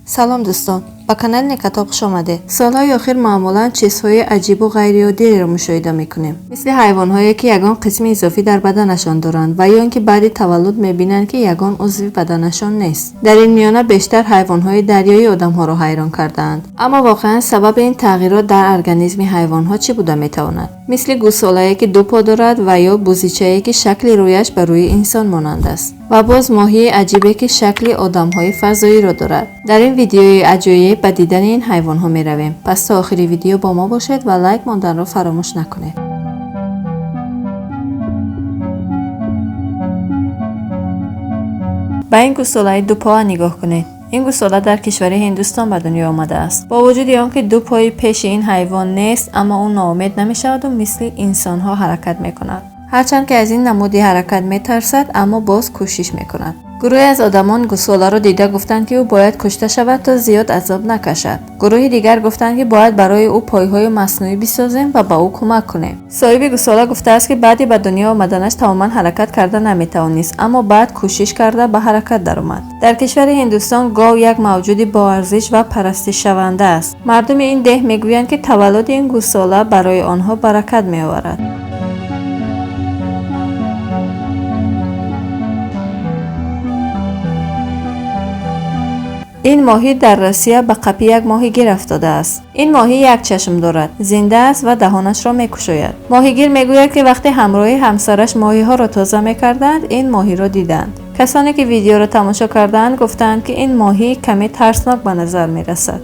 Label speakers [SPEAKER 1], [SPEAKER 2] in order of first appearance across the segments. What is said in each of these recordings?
[SPEAKER 1] سلام دوستان، با کانال نکتاب خوش آمده. سالهای اخیر معمولا چیزهای عجیب و غیرعادی را مشاهده میکنیم، مثل حیوانهایی که یگان قسم اضافی در بدنشان دارند و یا اینکه بعد تولد میبینند که یگان عضو بدنشان نیست. در این میانه بیشتر حیوانهای دریایی آدمها را حیران کردند. اما واقعا سبب این تغییرات در ارگانیسم حیوانها چی بوده میتواند؟ مثل گوساله‌ای که دو پا دارد و یا بوزیچه‌ای که شکل رویش به روی انسان مانند است. و باز ماهی عجیبی که شکل آدم‌های فضایی را دارد. در این ویدیوی عجایب به دیدن این حیوان‌ها می‌رویم. پس تا آخر ویدیو با ما باشید و لایک ماندن را فراموش نکنید. به این گوساله دو پا نگاه کنید. این گوساله در کشور هندوستان به دنیا آمده است. با وجود آنکه دو پای پیش این حیوان نیست، اما او ناامید نمی‌شود و مثل انسان‌ها حرکت می‌کند. هرچند که از این نمودی حرکت می‌ترسد، اما باز کوشش می‌کند. گروهی از آدمان گوساله را دیده گفتند که او باید کشته شود تا زیاد عذاب نکشد. گروهی دیگر گفتند که باید برای او پایهای مصنوعی بسازیم و به او کمک کنیم. صاحب گوساله گفته است که بعدی به دنیا آمدنش تماما حرکت کرده نمیتوانست، اما بعد کوشش کرده به حرکت درآمد. در کشور هندوستان گاو یک موجود با ارزش و پرستش شونده است. مردم این ده میگویند که تولد این گوساله برای آنها برکت میآورد. این ماهی در روسیه به قپی یک ماهیگیر افتاده است. این ماهی یک چشم دارد، زنده است و دهانش را می‌گشاید. ماهیگیر میگوید که وقتی همراه همسرش ماهی‌ها را تازه می‌کردند، این ماهی را دیدند. کسانی که ویدیو را تماشا کردند گفتند که این ماهی کمی ترسناک به نظر می‌رسد.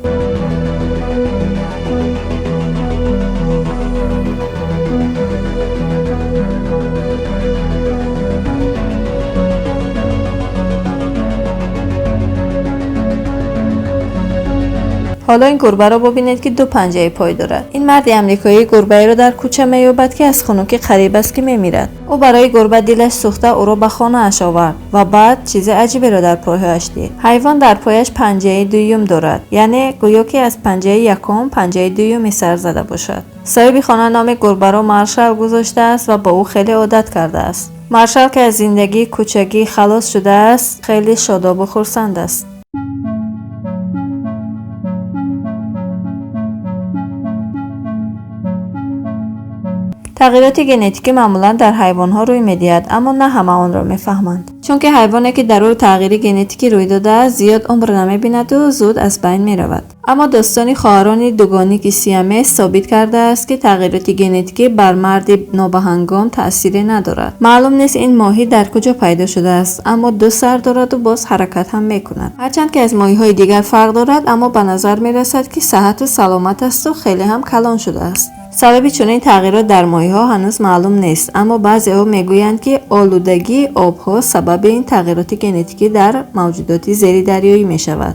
[SPEAKER 1] حالا این گربه را ببینید که دو پنجه پای دارد. این مرد آمریکایی گربه را در کوچه می‌یابد که از خنک قریب است که می‌میرد. او برای گربه دلش سوخته او را به خانه اش آورد و بعد چیز عجیبی را در پایش دید. حیوان در پایش پنجه دوم دارد، یعنی گویا که از پنجه یکم پنجه دوم سر زده باشد. صاحب خانه نام گربه را مارشال گذاشته است و با او خیلی عادت کرده است. مارشال که از زندگی کوچکی خلاص شده است، خیلی شاداب و خرسند است. تغییرات ژنتیکی معمولا در حیوانات روی می‌دهد، اما نه همه آن را می‌فهمند. چون که حیوانی که در او تغییر ژنتیکی روی داده است زیاد عمر نمی‌بیند و زود از بین می‌رود. اما داستان خواهران دوگانه که سیامس ثابت کرده است که تغییرات ژنتیکی بر مرد نابهنگام تأثیری ندارد. معلوم نیست این ماهی در کجا پیدا شده است، اما دو سر دارد و باز حرکت هم می‌کند. هرچند که از ماهی‌های دیگر فرق دارد، اما به نظر می‌رسد که صحت و سلامت است و خیلی هم کلان شده است. سبب چنین تغییرات در ماهی‌ها هنوز معلوم نیست، اما بعضی‌ها میگویند که آلودگی آب‌ها سبب این تغییرات ژنتیکی در موجودات زیردریایی می‌شود.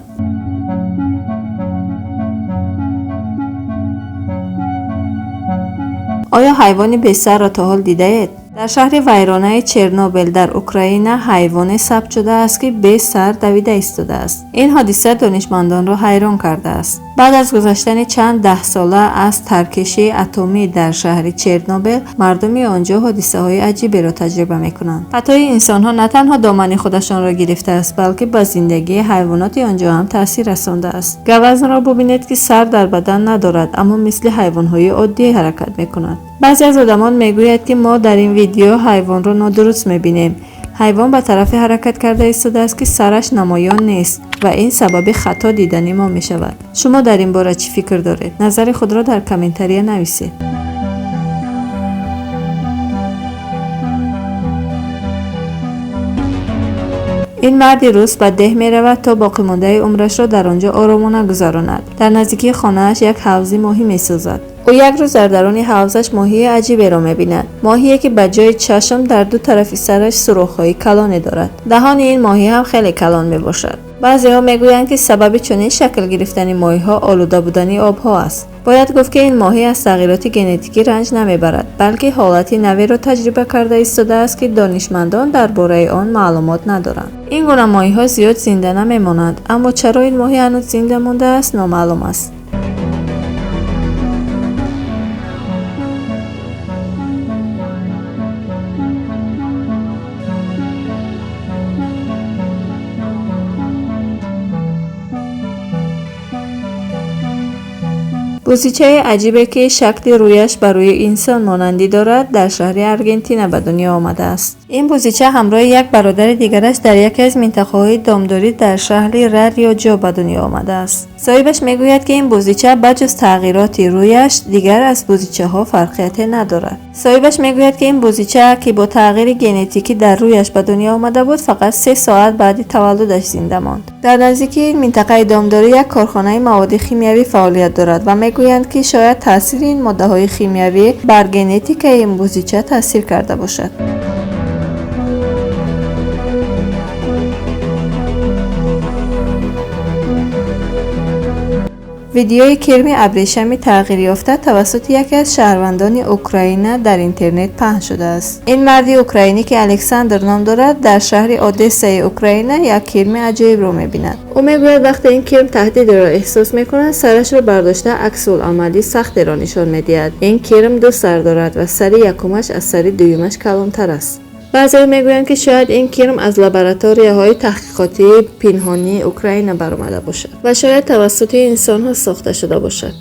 [SPEAKER 1] آیا حیوانی بی سر را تا حال دیده اید؟ در شهر ویرانه چرنوبیل در اوکراین حیوانی ثبت شده است که بی سر دویده ایستاده است. این حادثه دانشمندان را حیران کرده است. بعد از گذشتن چند ده ساله از ترکشی اتمی در شهر چرنوبیل، مردم آنجا حادثه های عجیبی را تجربه می‌کنند. خطای انسان ها نه تنها دامن خودشان را گرفته است، بلکه به زندگی حیوانات آنجا هم تاثیر رسانده است. گوزن را ببینید که سر در بدن ندارد، اما مثل حیوان های عادی حرکت می‌کند. بعضی از آدمان میگویند که ما در این ویدیو حیوان را نادرست می‌بینیم. حیوان به طرف حرکت کرده ایستاده است که سرش نمایان نیست و این سبب خطا دیدن ما می شود. شما در این باره چی فکر دارید؟ نظر خود را در کامنتاری نویسید. این مرد روز به ده می رود تا باقی مانده عمرش را در آنجا آرامانه گذراند. در نزدیکی خانه‌اش یک حوض ماهی می سازد. او یک روز در درون حوضش ماهی عجیبی را می‌بیند. ماهی که به جای چشم در دو طرف سرش سوراخ‌های کلانی دارد. دهان این ماهی هم خیلی کلان می‌باشد. بعضی‌ها می‌گویند که سبب چنین شکل گرفتن ماهی‌ها آلوده بودن آب‌ها است. باید گفت که این ماهی از تغییرات ژنتیکی رنج نمیبرد، بلکه حالتی نوی را تجربه کرده ایستاده است که دانشمندان درباره آن معلومات ندارند. این گونه ماهی‌ها زیاد زنده نمی‌مانند، اما چرا این ماهی هنوز زنده مانده است نامعلوم است. بزیچه عجیبی که شکل رویش بر روی انسان مانندی دارد در شهر آرژانتین به دنیا آمده است. این بزیچه همراه یک برادر دیگرش در یکی از منطقه‌های دامداری در شهر ریو به دنیا آمده است. صاحبش میگوید که این بزیچه بجز تغییرات رویش دیگر از بزیچه‌ها فرقیتی ندارد. صاحبش میگوید که این بزیچه که با تغییر ژنتیکی در رویش به دنیا آمده بود فقط 3 ساعت بعد تولدش زنده ماند. در نزدیکی این منطقه دامداری یک کارخانه مواد شیمیایی فعالیت دارد و میگویند که شاید تاثیر این ماده‌های شیمیایی بر ژنتیک این بزیچه تاثیر کرده باشد. ویدیوی کرم ابریشمی تغییر یافته توسط یکی از شهروندان اوکراین در اینترنت پخش شده است. این مردی اوکراینی که الکساندر نام دارد در شهر اودسای اوکراین یک کرم عجیب را می‌بیند. او میگوید وقتی این کرم تهدید را احساس می‌کند سرش را برداشته عکس‌العملی سخت را نشان می‌دهد. این کرم 2 سر دارد و سر یکمش از سر دومش کلان‌تر است. بعضی میگویند که شاید این کرم از لابراتوری‌های تحقیقاتی پنهانی اوکراین برآمده باشد و شاید توسط انسان‌ها ساخته شده باشد.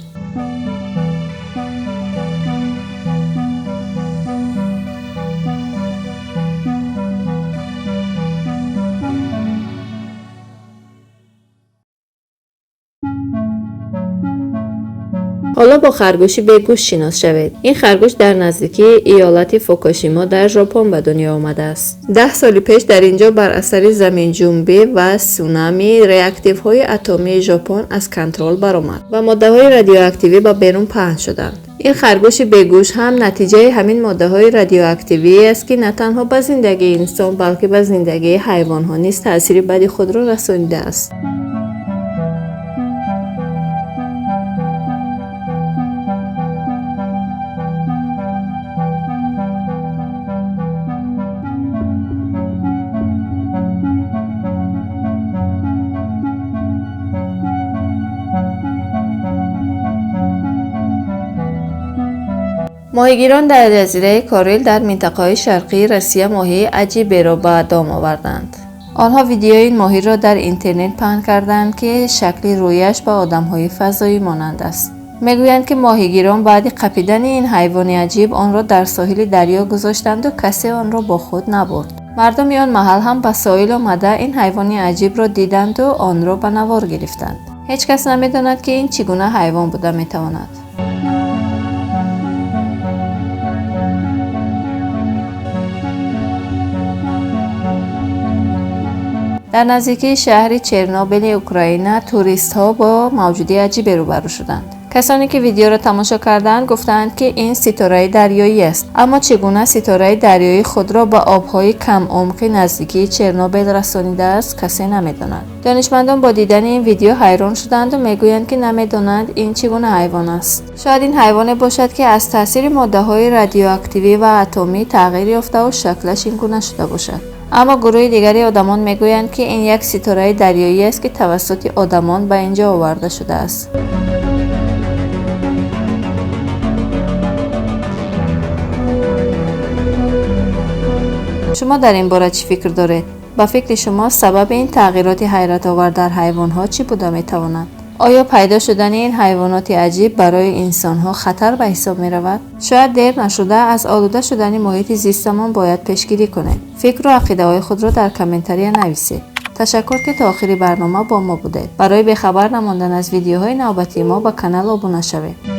[SPEAKER 1] حالا با خرگوشی بیگوش شناس شوید. این خرگوش در نزدیکی ایالت فوکوشیما در ژاپن به دنیا آمده است. 10 سال پیش در اینجا بر اثر زمین جنبی و سونامی ریاکتیوهای اتمی ژاپن از کنترل برآمد و ماده‌های رادیواکتیوی به بیرون پهن شدند. این خرگوش بیگوش هم نتیجه همین ماده‌های رادیواکتیوی است که نه تنها به زندگی انسان بلکه به زندگی حیوان‌ها نیز تأثیر بدی خود را رسانیده است. ماهیگیران در جزیره کوریل در منطقه شرقی روسیه ماهی عجیبی را به دام آوردند. آنها ویدیوی این ماهی را در اینترنت پخش کردند که شکل رویش به آدم‌های فضایی مانند است. میگویند که ماهیگیران بعد قپیدن این حیوان عجیب آن را در ساحل دریا گذاشتند و کسی آن را با خود نبرد. مردم آن محل هم به ساحل آمده این حیوان عجیب را دیدند و آن را به نوار گرفتند. هیچ کس نمی‌داند که این چگونه حیوان بوده می‌تواند. در نزدیکی شهر چرنوبیل اوکراین توریست ها با موجودی عجیبی روبرو شدند. کسانی که ویدیو را تماشا کردند گفتند که این ستاره دریایی است، اما چگونه ستاره دریایی خود را به آبهای کم عمق نزدیکی چرنوبیل رسانیده است کسی نمیداند. دانشمندان با دیدن این ویدیو حیران شدند و میگویند که نمیدانند این چگونه حیوان است. شاید این حیوان باشد که از تاثیر ماده‌های رادیواکتیوی و اتمی تغییر یافته و شکلش این گونه شده باشد. اما گروه دیگری آدمان میگویند که این یک ستاره دریایی است که توسط آدمان به اینجا آورده شده است. شما در این باره چی فکر دارید؟ با فکر شما سبب این تغییرات حیرت آور در حیوانات چی بوده میتواند؟ آیا پیدا شدن این حیوانات عجیب برای انسانها خطر به حساب می رود؟ شاید دیر نشده از آلوده شدن محیط زیستمان باید پیشگیری کنید. فکر و عقیده های خود را در کامنتری نویسید. تشکر که تا آخر برنامه با ما بودید. برای بخبر نماندن از ویدیوهای نوبتی ما با کانال ابونه شوید.